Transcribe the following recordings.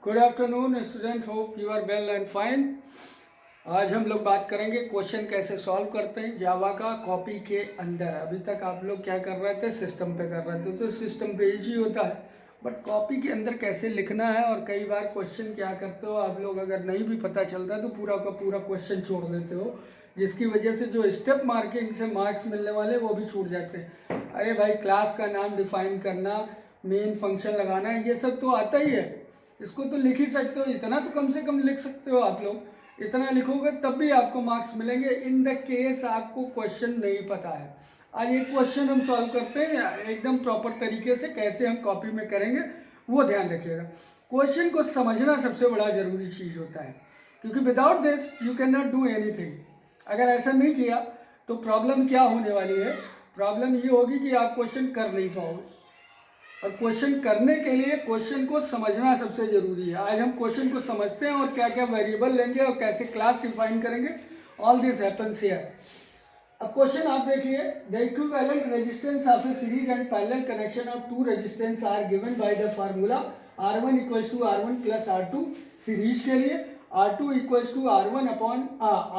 Good afternoon student, hope you are well and fine. आज हम लोग बात करेंगे क्वेश्चन कैसे सॉल्व करते हैं जावा का कॉपी के अंदर। अभी तक आप लोग क्या कर रहे थे, सिस्टम पे कर रहे थे, तो सिस्टम पे इजी होता है, बट कॉपी के अंदर कैसे लिखना है। और कई बार क्वेश्चन क्या करते हो आप लोग, अगर नहीं भी पता चलता तो पूरा का पूरा क्वेश्चन छोड़ देते हो, जिसकी वजह से जो स्टेप मार्किंग से मार्क्स मिलने वाले वो भी छूट जाते हैं। अरे भाई, क्लास का नाम डिफाइन करना, मेन फंक्शन लगाना, ये सब तो आता ही है, इसको तो लिख ही सकते हो। इतना तो कम से कम लिख सकते हो आप लोग, इतना लिखोगे तब भी आपको मार्क्स मिलेंगे। इन द केस आपको क्वेश्चन नहीं पता है। आज एक क्वेश्चन हम सॉल्व करते हैं एकदम प्रॉपर तरीके से, कैसे हम कॉपी में करेंगे वो ध्यान रखिएगा। क्वेश्चन को समझना सबसे बड़ा जरूरी चीज़ होता है, क्योंकि without this you can not do anything. अगर ऐसा नहीं किया तो प्रॉब्लम क्या होने वाली है, प्रॉब्लम ये होगी कि आप क्वेश्चन कर नहीं पाओगे। और क्वेश्चन करने के लिए क्वेश्चन को समझना सबसे जरूरी है। आज हम क्वेश्चन को समझते हैं और क्या क्या वेरिएबल लेंगे और कैसे क्लास डिफाइन करेंगे। All this happens here. अब क्वेश्चन आप देखिए, the equivalent resistance of a series and parallel connection of two resistance are given by the formula R1 equals to R1 plus R2 series के लिए, R2 equals to R1 upon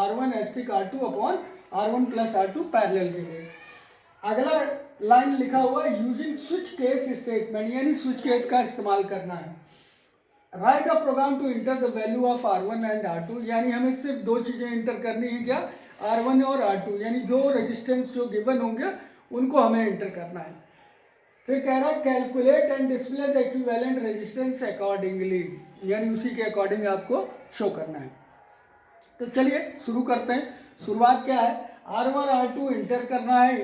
R1 asterisk R2 upon R1 plus R2 parallel के लिए। अगला line लिखा हुआ है using switch case statement, यानी switch case का इस्तेमाल करना है। Write a program to enter the value of R1 and R2, यानी हमें सिर्फ दो चीजें इंटर करनी है, क्या, R1 और R2, यानी दो रेजिस्टेंस जो गिवन होंगे उनको हमें इंटर करना है। फिर कह रहा है calculate and display the equivalent resistance accordingly, यानी उसी के अकॉर्डिंग आपको शो करना है। तो चलिए शुरू करते हैं। शुरुआत क्या है, R1 R2 इंटर करना है,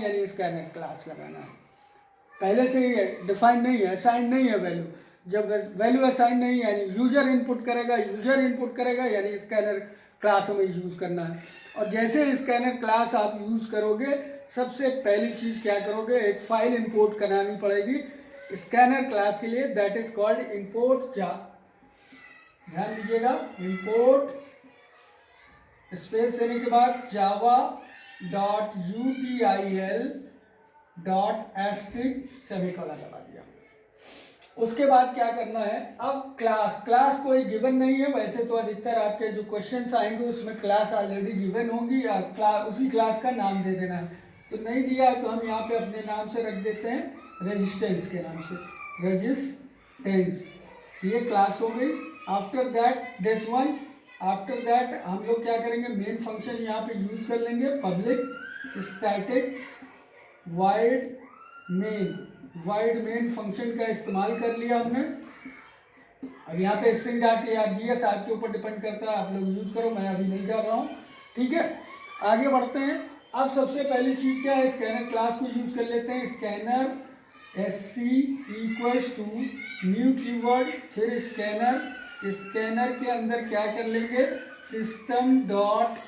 यानी स्कैनर क्लास लगाना है। पहले से ही डिफाइन नहीं है, असाइन नहीं है वैल्यू। जब वैल्यू असाइन नहीं है यानी यूजर इनपुट करेगा, यानी स्कैनर क्लास हमें यूज़ करना है। और जैसे स्कैनर क्लास आप यूज़ करोगे, सबसे पहली चीज़ क्या करोगे, एक फाइल इंपोर्ट करानी पड़ेगी स्कैनर क्लास के लिए, दैट इज कॉल्ड इंपोर्ट जा। ध्यान दीजिएगा, इंपोर्ट स्पेस देने के बाद Java dot util dot asterisk semicolon लगा दिया। उसके बाद क्या करना है, अब क्लास कोई गिवन नहीं है। वैसे तो अधिकतर आपके जो क्वेश्चंस आएंगे उसमें क्लास ऑलरेडी गिवन होंगी, या उसी क्लास का नाम दे देना है। तो नहीं दिया है तो हम यहाँ पे अपने नाम से रख देते हैं, रेजिस्टेंस के नाम से, रेजिस्टेंस, ये क्लास हो गई। After that this one, after that हम लोग क्या करेंगे, मेन फंक्शन यहाँ पे यूज कर लेंगे, public static wide main function का इस्तेमाल कर लिया हमने। अब यहाँ पे स्ट्रिंग डॉट args आपके ऊपर डिपेंड करता है, आप लोग यूज करो, मैं अभी नहीं कर रहा हूँ, ठीक है। आगे बढ़ते हैं। अब सबसे पहली चीज क्या है, स्कैनर क्लास को यूज कर लेते हैं। Scanner sc equals to new keyword, फिर स्कैनर के अंदर क्या कर लेंगे, सिस्टम डॉट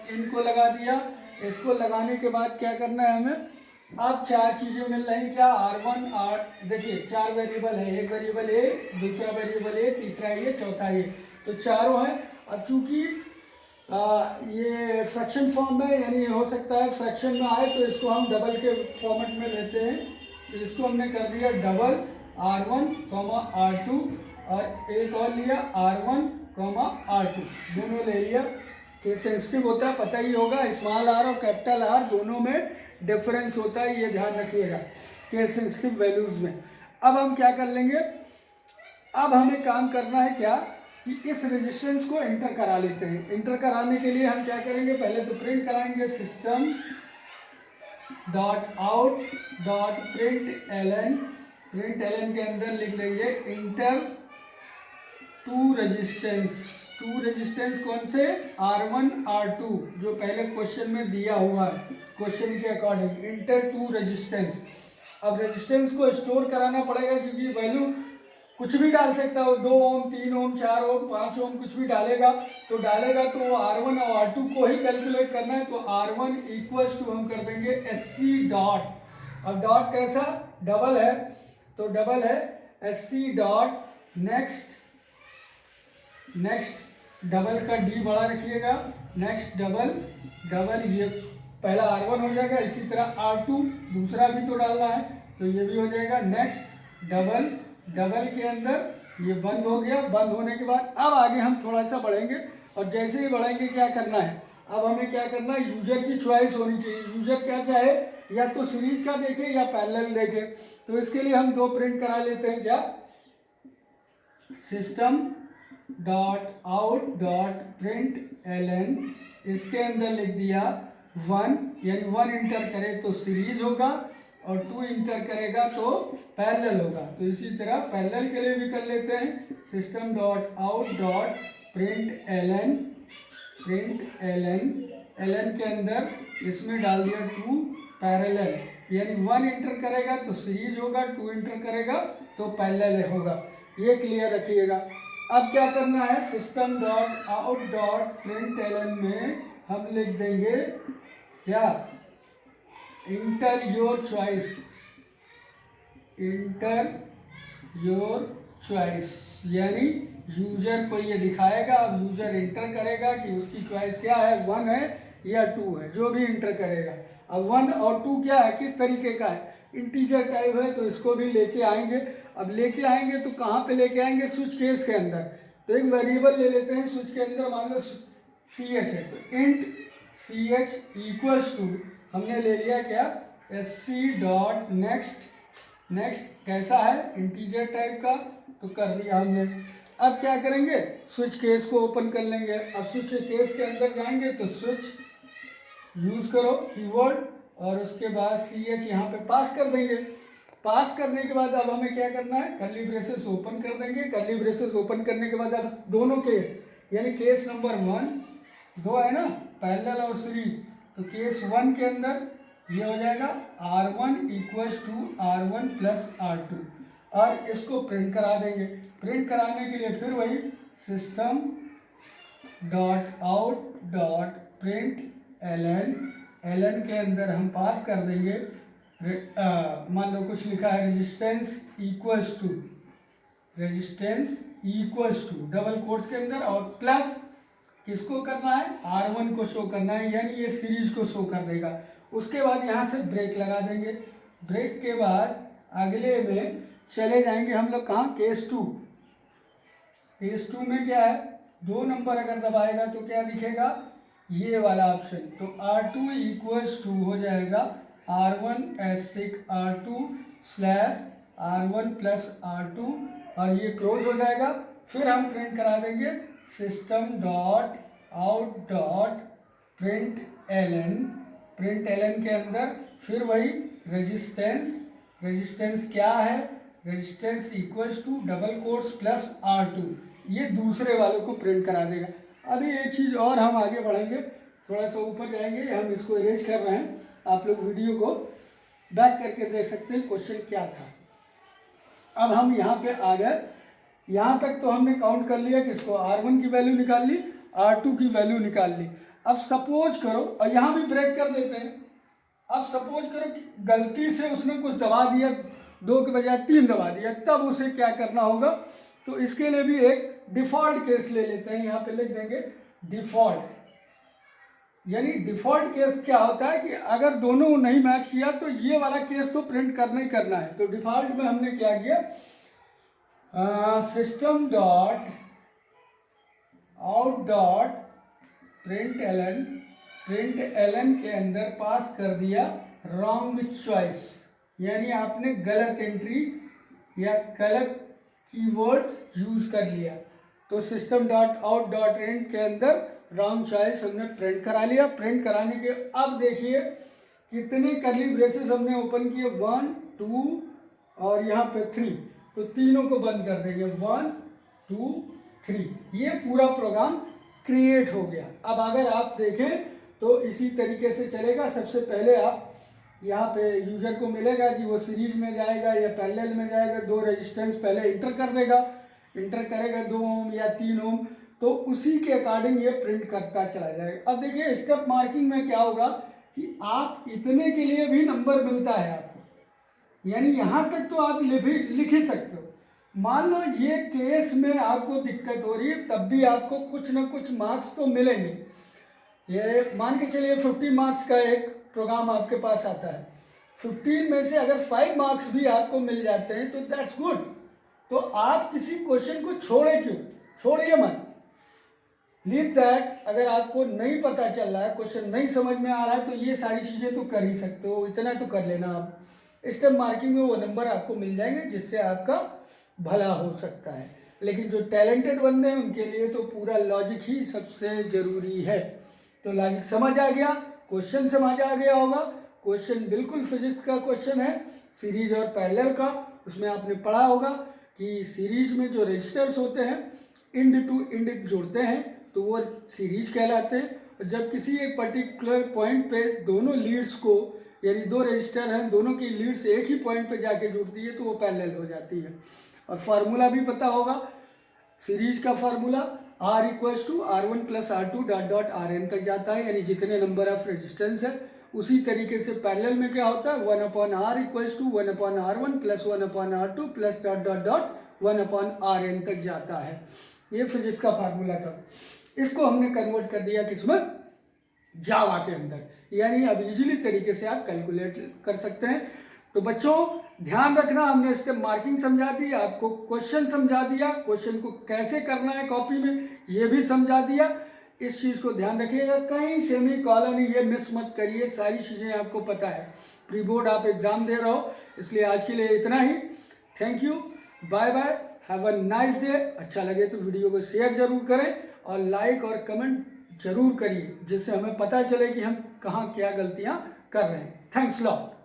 इन को लगा दिया। इसको लगाने के बाद क्या करना है हमें, अब चार चीजें मिल रही, क्या, R1 देखिए चार वेरिएबल है, एक वेरिएबल ए, दूसरा वेरिएबल ए, तीसरा ये, चौथा ये, तो चारों है। अब चूंकि ये फ्रैक्शन फॉर्म में, यानी हो सकता है फ्रैक्शन में आए, तो इसको हम डबल के फॉर्मेट में लेते हैं। तो इसको हमने कर दिया डबल R1, R2, और एक और लिया R1, R2, दोनों ले लिया। केस सेंसिटिव होता है, पता ही होगा, स्मॉल r और कैपिटल R दोनों में डिफरेंस होता है, ये ध्यान रखिएगा केस सेंसिटिव वैल्यूज में। अब हम क्या कर लेंगे, अब हमें काम करना है क्या, कि इस रेजिस्टेंस को एंटर करा लेते हैं। एंटर कराने के लिए हम क्या करेंगे, पहले तो प्रिंट कराएंगे system dot out dot print L N के अंदर लिख लेंगे इंटर टू रेजिस्टेंस कौन से, R1 R2, जो पहले क्वेश्चन में दिया हुआ है, क्वेश्चन के अकॉर्डिंग इंटर टू रेजिस्टेंस। अब रेजिस्टेंस को स्टोर कराना पड़ेगा, क्योंकि वैल्यू कुछ भी डाल सकता हो, 2 ओम, 3 ओम, 4 ओम, 5 ओम, कुछ भी डालेगा तो वो R1 और R2 को ही कैलकुलेट करना है। तो R1 इक्वल्स टू हम कर देंगे SC डॉट, अब डॉट कैसा, डबल है, तो डबल है SC डॉट नेक्स्ट डबल का D बड़ा रखिएगा, नेक्स्ट डबल ये पहला R1 हो जाएगा, इसी तरह R2 दूसरा भी तो डालना है, तो ये भी हो जाएगा, नेक्स्ट डबल डबल के अंदर ये बंद हो गया। बंद होने के बाद अब आगे हम थोड़ा सा बढ़ेंगे, और जैसे ही बढ़ेंगे क्या करना है, अब हमें क्या करना है, यूजर की चॉइस होनी चाहिए। यूजर क्या चाहे, या तो सीरीज का देखे या पैरेलल देखे। तो इसके लिए हम दो प्रिंट करा लेते हैं। क्या, system dot out dot print ln, इसके अंदर लिख दिया 1, यानी 1 इंटर करे तो सीरीज होगा, और 2 इंटर करेगा तो पैरेलल होगा। तो इसी तरह पैरेलल के लिए भी कर लेते हैं। System dot out dot print ln, ln के अंदर इसमें डाल दिया 2 पैरेलल, यानी 1 इंटर करेगा तो सीरीज होगा, 2 इंटर करेगा तो पैरेलल होगा। ये क्लियर रखिएगा। अब क्या करना है, system dot out dot print ln में हम लिख देंगे क्या, inter your choice, inter your choice, यानी यूजर को ये दिखाएगा। अब यूजर इंटर करेगा कि उसकी चॉइस क्या है, 1 है या 2 है, जो भी इंटर करेगा। अब 1 और 2 क्या है, किस तरीके का है, इंटीजर टाइप है, तो इसको भी लेके आएंगे। अब लेके आएंगे तो कहाँ पे लेके आएंगे, स्विच केस के अंदर। तो एक वेरिएबल ले लेते हैं स्विच के अंदर, मान लो ch है, तो इंट ch इक्वल्स टू, हमने ले लिया क्या, sc डॉट नेक्स्ट, नेक्स्ट कैसा है, इंटीजर टाइप का, तो कर दिया हमने। अब क्या करेंगे, स्विच केस को ओपन कर लेंगे। अब स्विच केस के अंदर जाएंगे तो स्विच यूज करो कीवर्ड, और उसके बाद ch यहाँ पे पास कर देंगे। पास करने के बाद अब हमें क्या करना है, कर्ली ब्रेसेस ओपन कर देंगे। कर्ली ब्रेसेस ओपन करने के बाद अब दोनों केस, यानी केस नंबर 1 दो है ना, पैरेलल और सीरीज, तो केस 1 के अंदर ये हो जाएगा R1 equals to R1 plus R2, और इसको प्रिंट करा देंगे। प्रिंट कराने के लिए फिर वही system dot out dot print ln के अंदर हम पास कर देंगे, मान लो कुछ लिखा है resistance equals to, resistance equals to double quotes के अंदर, और प्लस किसको करना है, R1 को शो करना है, यानी ये सीरीज को शो कर देगा। उसके बाद यहाँ से ब्रेक लगा देंगे। ब्रेक के बाद अगले में चले जाएंगे हम लोग कहाँ, केस 2। केस 2 में क्या है, 2 नंबर अगर दबाएगा तो क्या दिखेगा, ये वाला ऑप्शन, तो R2 इक्वल्स टू हो जाएगा R1 asterisk R2 slash R1 plus R2, और ये क्लोज हो जाएगा। फिर हम प्रिंट करा देंगे system dot out dot print ln के अंदर फिर वही रेजिस्टेंस, रेजिस्टेंस क्या है, resistance equals to double quotes plus R2, ये दूसरे वालों को प्रिंट करा देगा। अभी एक चीज़ और हम आगे बढ़ेंगे, थोड़ा सा ऊपर जाएंगे, हम इसको इरेज कर रहे हैं, आप लोग वीडियो को बैक करके देख सकते हैं क्वेश्चन क्या था। अब हम यहाँ पे आ गए, यहाँ तक तो हमने काउंट कर लिया, किसको, R1 की वैल्यू निकाल ली, R2 की वैल्यू निकाल ली। अब सपोज करो, और यहाँ भी ब्रेक कर देते हैं, अब सपोज करो कि गलती से उसने कुछ दबा दिया, 2 के बजाय 3 दबा दिया, तब उसे क्या करना होगा। तो इसके लिए भी एक डिफ़ॉल्ट केस ले लेते हैं, यहाँ पे लिख देंगे डिफ़ॉल्ट, यानी डिफ़ॉल्ट केस क्या होता है कि अगर दोनों नहीं मैच किया तो ये वाला केस तो प्रिंट करना ही करना है। तो डिफ़ॉल्ट में हमने क्या किया, system dot out dot print ln के अंदर पास कर दिया रॉन्ग चॉइस, यानी आपने गलत एंट्री या गलत कीवर्ड्स यूज कर लिया। तो system dot out dot print के अंदर रॉन्ग चॉइस हमने प्रिंट करा लिया। प्रिंट कराने के अब देखिए कितने कर्ली ब्रेसेस हमने ओपन किए, 1 2 और यहाँ पे 3, तो तीनों को बंद कर देंगे, 1 2 3, ये पूरा प्रोग्राम क्रिएट हो गया। अब अगर आप देखें तो इसी तरीके से चलेगा। सबसे पहले आप यहाँ पे यूजर को मिलेगा कि वो सीरीज में जाएगा या पैरेलल में जाएगा, 2 रेजिस्टेंस पहले इंटर कर देगा, इंटर करेगा 2 ओम या 3 ओम, तो उसी के अकॉर्डिंग ये प्रिंट करता चला जाएगा। अब देखिए स्टेप मार्किंग में क्या होगा कि आप इतने के लिए भी नंबर मिलता है आपको, यानी यहाँ तक तो आप लिख ही सकते हो। मान लो ये केस में आपको दिक्कत हो रही है, तब भी आपको कुछ ना कुछ मार्क्स तो मिलेंगे। ये मान के चलिए 50 मार्क्स का एक प्रोग्राम आपके पास आता है, 15 में से अगर 5 मार्क्स भी आपको मिल जाते हैं तो दैट्स गुड, तो आप किसी क्वेश्चन को छोड़े क्यों, छोड़िए मत, लीव दैट। अगर आपको नहीं पता चल रहा है, क्वेश्चन नहीं समझ में आ रहा है, तो ये सारी चीज़ें तो कर ही सकते हो, इतना तो कर लेना आप। स्टेप मार्किंग में वो नंबर आपको मिल जाएंगे जिससे आपका भला हो सकता है। लेकिन जो टैलेंटेड बंदे हैं उनके लिए तो पूरा लॉजिक ही सबसे ज़रूरी है। तो लॉजिक समझ आ गया, क्वेश्चन समझ आ गया होगा। क्वेश्चन बिल्कुल फिजिक्स का क्वेश्चन है, सीरीज और पैरेलल का। उसमें आपने पढ़ा होगा कि सीरीज में जो रजिस्टर्स होते हैं इंड टू इंड जोड़ते हैं तो वो सीरीज कहलाते हैं। और जब किसी एक पर्टिकुलर पॉइंट पे दोनों लीड्स को, यानी दो रजिस्टर हैं, दोनों की लीड्स एक ही पॉइंट पे जाके जुड़ती है तो वो पैरेलल हो जाती है। और फार्मूला भी पता होगा सीरीज का formula, R equals to R1 plus R2 dot dot RN तक जाता है, यानी जितने नंबर ऑफ रेजिस्टेंस है। उसी तरीके से पैरेलल में क्या होता है, 1/R equals to 1/R1 plus 1/R2 plus dot dot dot 1/RN तक जाता है। ये फिजिक्स का फार्मूला था। इसको हमने कन्वर्ट कर दिया किसमें, जावा के अंदर, यानी अब इजीली तरीके से आप कैलकुलेट कर सकते हैं। तो बच्चों ध्यान रखना, हमने स्टेप मार्किंग समझा दी, आपको क्वेश्चन समझा दिया, क्वेश्चन को कैसे करना है कॉपी में ये भी समझा दिया। इस चीज़ को ध्यान रखिएगा, कहीं सेमी कॉलन ये मिस मत करिए, सारी चीज़ें आपको पता है। प्री बोर्ड आप एग्ज़ाम दे रहे हो, इसलिए आज के लिए इतना ही। Thank you, bye bye, have a nice day. अच्छा लगे तो वीडियो को शेयर जरूर करें और लाइक और कमेंट जरूर करिए, जिससे हमें पता चले कि हम कहाँ क्या गलतियाँ कर रहे हैं। Thanks lot.